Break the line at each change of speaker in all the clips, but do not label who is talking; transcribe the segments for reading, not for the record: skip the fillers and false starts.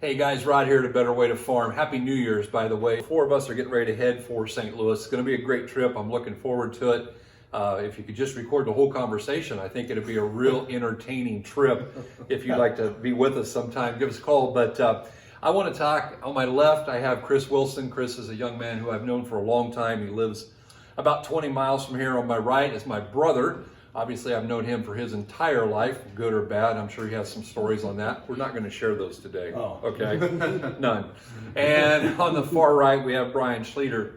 Hey guys, Rod here at A Better Way to Farm. Happy New Year's, by the way. Four of us are getting ready to head for St. Louis. It's going to be a great trip. I'm looking forward to it. If you could just record the whole conversation, I think it'd be a real entertaining trip. If you'd like to be with us sometime, give us a call. But I want to talk. On my left, I have Chris Wilson. Chris is a young man who I've known for a long time. He lives about 20 miles from here. On my right is my brother. Obviously, I've known him for his entire life, good or bad. I'm sure he has some stories on that. We're not going to share those today.
Oh.
Okay? None. And on the far right, we have Brian Schleter,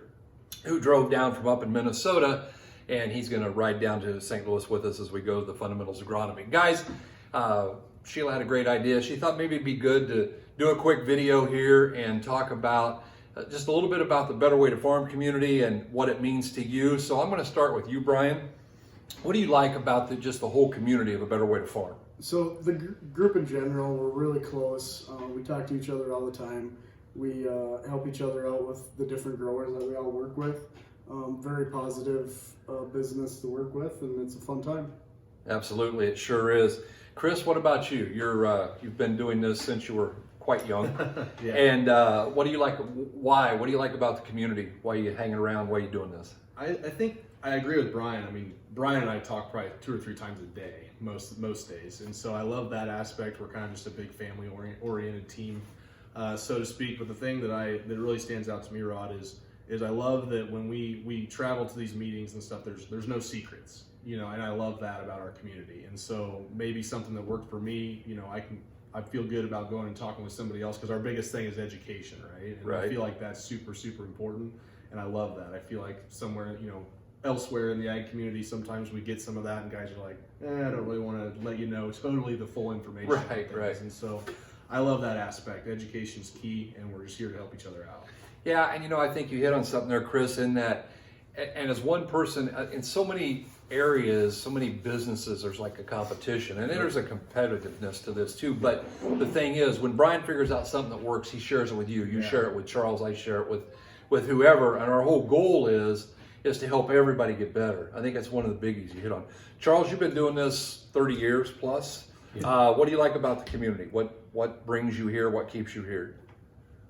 who drove down from up in Minnesota, and he's going to ride down to St. Louis with us as we go to the Fundamentals of Agronomy. Guys, Sheila had a great idea. She thought maybe it'd be good to do a quick video here and talk about just a little bit about the Better Way to Farm community and what it means to you. So I'm going to start with you, Brian. What do you like about just the whole community of A Better Way to Farm?
So the group in general, we're really close. We talk to each other all the time. We help each other out with the different growers that we all work with. Very positive business to work with, and it's a fun time.
Absolutely, it sure is. Chris, what about you? You've been doing this since you were quite young.
Yeah.
And what do you like? Why? What do you like about the community? Why are you hanging around? Why are you doing this?
I think I agree with Brian. I mean, Brian and I talk probably 2 or 3 times a day, most days, and so I love that aspect. We're kind of just a big family-oriented team, so to speak. But the thing that really stands out to me, Rod, is I love that when we travel to these meetings and stuff, there's no secrets, and I love that about our community. And so maybe something that worked for me, I feel good about going and talking with somebody else, because our biggest thing is education, right? And
Right.
I feel like that's super, super important, and I love that. I feel like somewhere, elsewhere in the ag community, sometimes we get some of that, and guys are like, I don't really want to let you know totally the full information.
Right.
And so I love that aspect. Education's key, and we're just here to help each other out.
Yeah, and I think you hit on something there, Chris, in that, and as one person, in so many areas, so many businesses, there's like a competition, and there's a competitiveness to this too. But the thing is, when Brian figures out something that works, he shares it with you. You share it with Charles, I share it with whoever, and our whole goal is to help everybody get better. I think that's one of the biggies you hit on. Charles, you've been doing this 30 years plus.
Yeah.
What do you like about the community? What brings you here? What keeps you here?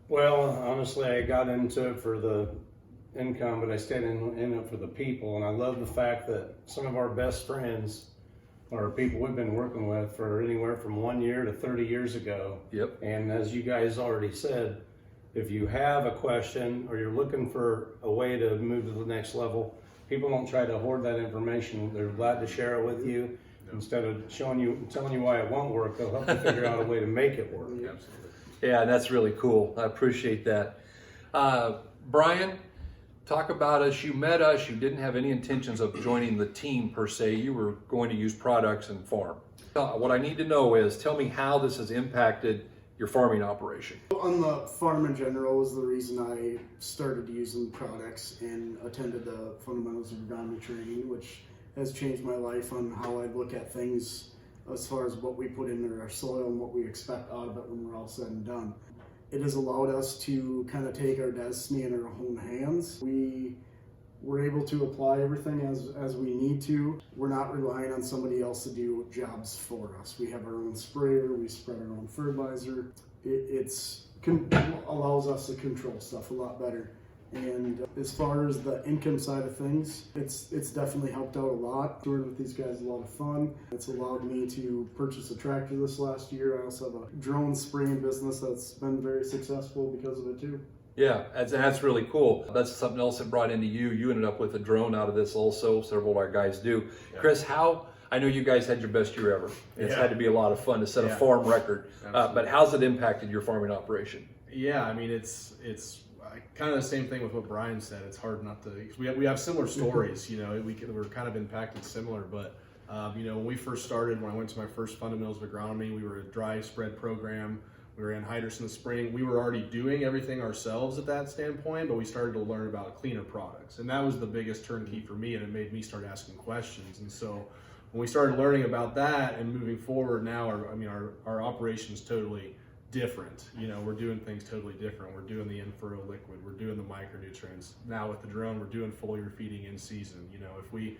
Well, honestly, I got into it for the income, but I stayed in it for the people. And I love the fact that some of our best friends are people we've been working with for anywhere from 1 year to 30 years ago.
Yep.
And as you guys already said, if you have a question or you're looking for a way to move to the next level, people don't try to hoard that information. They're glad to share it with you. Instead of telling you why it won't work, they'll help you figure out a way to make it work.
Absolutely.
Yeah, and that's really cool. I appreciate that. Brian, talk about us. You met us. You didn't have any intentions of joining the team per se. You were going to use products and farm. What I need to know is, tell me how this has impacted your farming operation.
On the farm in general was the reason I started using products and attended the Fundamentals of Agronomy training, which has changed my life on how I look at things as far as what we put into our soil and what we expect out of it when we're all said and done. It has allowed us to kind of take our destiny in our own hands. We were able to apply everything as we need to. We're not relying on somebody else to do jobs for us. We have our own sprayer, we spread our own fertilizer. It allows us to control stuff a lot better. And as far as the income side of things, it's definitely helped out a lot. Touring with these guys is a lot of fun. It's allowed me to purchase a tractor this last year. I also have a drone spraying business that's been very successful because of it too.
Yeah, that's really cool. That's something else that brought into you. You ended up with a drone out of this also. Several of our guys do. Yeah. Chris, I know you guys had your best year ever. It's had to be a lot of fun to set a farm record. But how's it impacted your farming operation?
Yeah, I mean, it's kind of the same thing with what Brian said. It's hard not to, because we have similar stories, we're kind of impacted similar, but when we first started, when I went to my first Fundamentals of Agronomy, we were a dry spread program. We were in Heiderson in the spring. We were already doing everything ourselves at that standpoint, but we started to learn about cleaner products. And that was the biggest turnkey for me, and it made me start asking questions. And so when we started learning about that and moving forward now, our operation is totally different. We're doing things totally different. We're doing the in-furrow liquid. We're doing the micronutrients. Now with the drone, we're doing foliar feeding in season. If we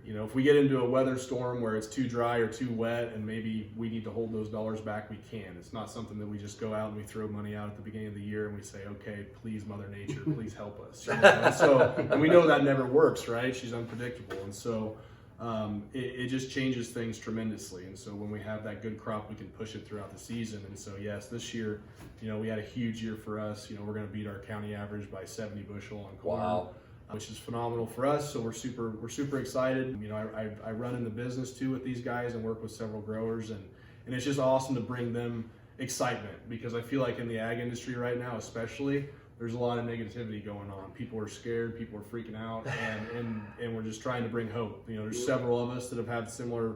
You know, if we get into a weather storm where it's too dry or too wet and maybe we need to hold those dollars back, we can. It's not something that we just go out and we throw money out at the beginning of the year and we say, okay, please, Mother Nature, please help us. You know? And we know that never works, right? She's unpredictable. And so it just changes things tremendously. And so when we have that good crop, we can push it throughout the season. And so, yes, this year, you know, we had a huge year for us. You know, we're going to beat our county average by 70 bushel on corn.
Wow.
Which is phenomenal for us. So we're super excited. You know, I run in the business too with these guys and work with several growers, and it's just awesome to bring them excitement, because I feel like in the ag industry right now, especially, there's a lot of negativity going on. People are scared, people are freaking out, and we're just trying to bring hope. You know, there's several of us that have had similar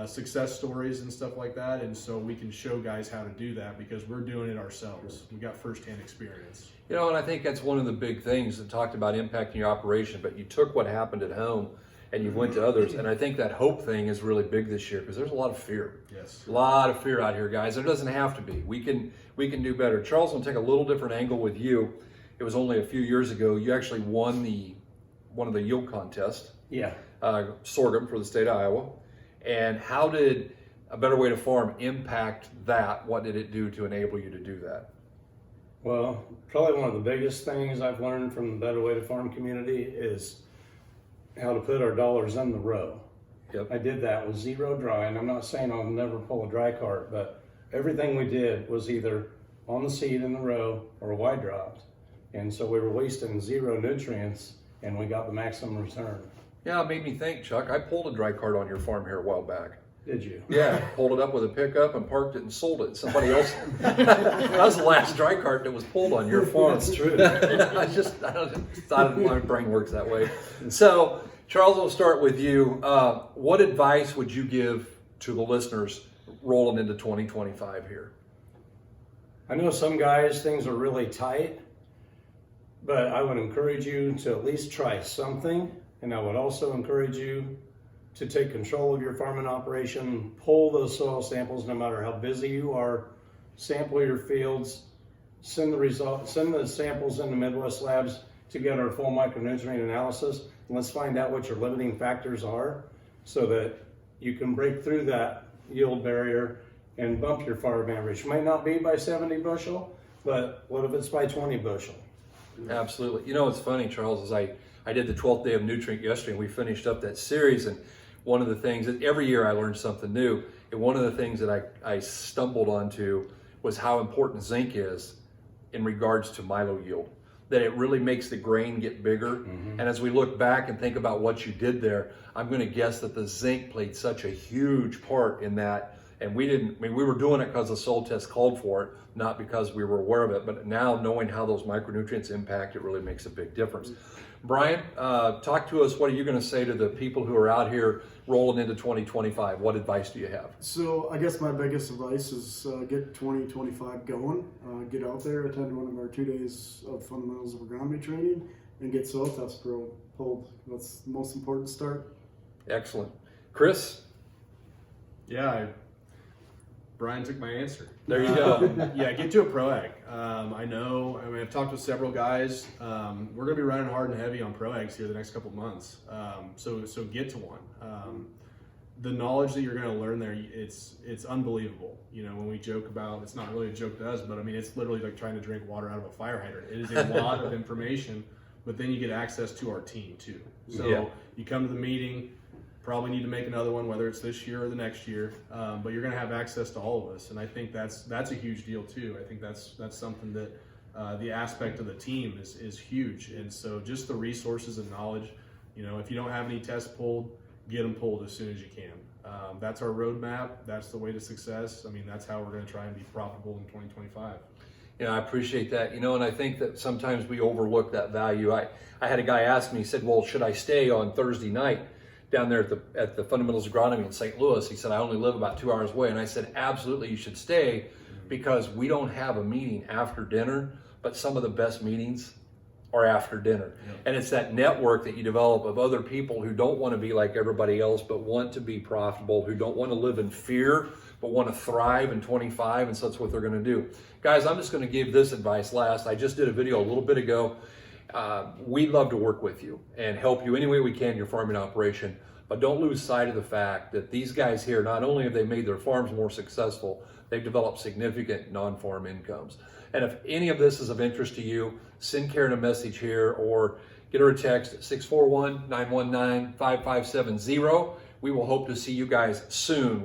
success stories and stuff like that, and so we can show guys how to do that because we're doing it ourselves. We got firsthand experience.
You know, and I think that's one of the big things that talked about impacting your operation, but you took what happened at home and you went to others. And I think that hope thing is really big this year because there's a lot of fear.
Yes.
A lot of fear out here, guys. There doesn't have to be. We can do better. Charles, I'm gonna take a little different angle with you. It was only a few years ago. You actually won one of the yield contests.
Yeah.
Sorghum for the state of Iowa. And how did A Better Way to Farm impact that? What did it do to enable you to do that?
Well, probably one of the biggest things I've learned from the Better Way to Farm community is how to put our dollars in the row.
Yep.
I did that with zero dry, and I'm not saying I'll never pull a dry cart, but everything we did was either on the seed in the row or wide dropped. And so we were wasting zero nutrients and we got the maximum return.
Yeah, it made me think, Chuck. I pulled a dry cart on your farm here a while back.
Did you?
Yeah, pulled it up with a pickup and parked it and sold it. Somebody else. That was the last dry cart that was pulled on your farm.
That's true.
I thought my brain works that way. So, Charles, we'll start with you. What advice would you give to the listeners rolling into 2025 here?
I know some guys, things are really tight, but I would encourage you to at least try something. And I would also encourage you to take control of your farming operation, pull those soil samples no matter how busy you are, sample your fields, send the samples into Midwest Labs to get our full micronutrient analysis, and let's find out what your limiting factors are so that you can break through that yield barrier and bump your farm average. Might not be by 70 bushel, but what if it's by 20 bushel?
Absolutely. You know, it's funny, Charles, is I did the 12th day of Nutrient yesterday, and we finished up that series, and one of the things that every year I learned something new, and one of the things that I stumbled onto was how important zinc is in regards to milo yield, that it really makes the grain get bigger. And as we look back and think about what you did there, I'm going to guess that the zinc played such a huge part in that. And we were doing it because the soil test called for it, not because we were aware of it. But now knowing how those micronutrients impact, it really makes a big difference. Brian, talk to us. What are you going to say to the people who are out here rolling into 2025? What advice do you have?
So I guess my biggest advice is get 2025 going. Get out there, attend one of our 2 days of fundamentals of agronomy training, and get soil tests pulled. That's the most important start.
Excellent. Chris?
Yeah, Brian took my answer.
There you go.
Yeah, get to a pro ag. I've talked with several guys. We're going to be running hard and heavy on pro ags here the next couple of months. So get to one. The knowledge that you're going to learn there, it's unbelievable. You know, when we joke about, it's not really a joke to us, but I mean, it's literally like trying to drink water out of a fire hydrant. It is a lot of information, but then you get access to our team too. So you come to the meeting, probably need to make another one, whether it's this year or the next year, but you're going to have access to all of us, and I think that's a huge deal too. I think that's something that the aspect of the team is huge, and so just the resources and knowledge. You know, if you don't have any tests pulled, get them pulled as soon as you can. That's our roadmap. That's the way to success. I mean, that's how we're going to try and be profitable in 2025.
Yeah, I appreciate that. You know, and I think that sometimes we overlook that value. I had a guy ask me, he said, well, should I stay on Thursday night down there at the Fundamentals Agronomy in St. Louis? He said, I only live about 2 hours away. And I said, absolutely, you should stay, because we don't have a meeting after dinner, but some of the best meetings are after dinner. And it's that network that you develop of other people who don't want to be like everybody else, but want to be profitable, who don't want to live in fear, but want to thrive in 25. And so that's what they're going to do. Guys, I'm just going to give this advice last. I just did a video a little bit ago, We'd love to work with you and help you any way we can in your farming operation. But don't lose sight of the fact that these guys here, not only have they made their farms more successful, they've developed significant non-farm incomes. And if any of this is of interest to you, send Karen a message here or get her a text at 641-919-5570. We will hope to see you guys soon.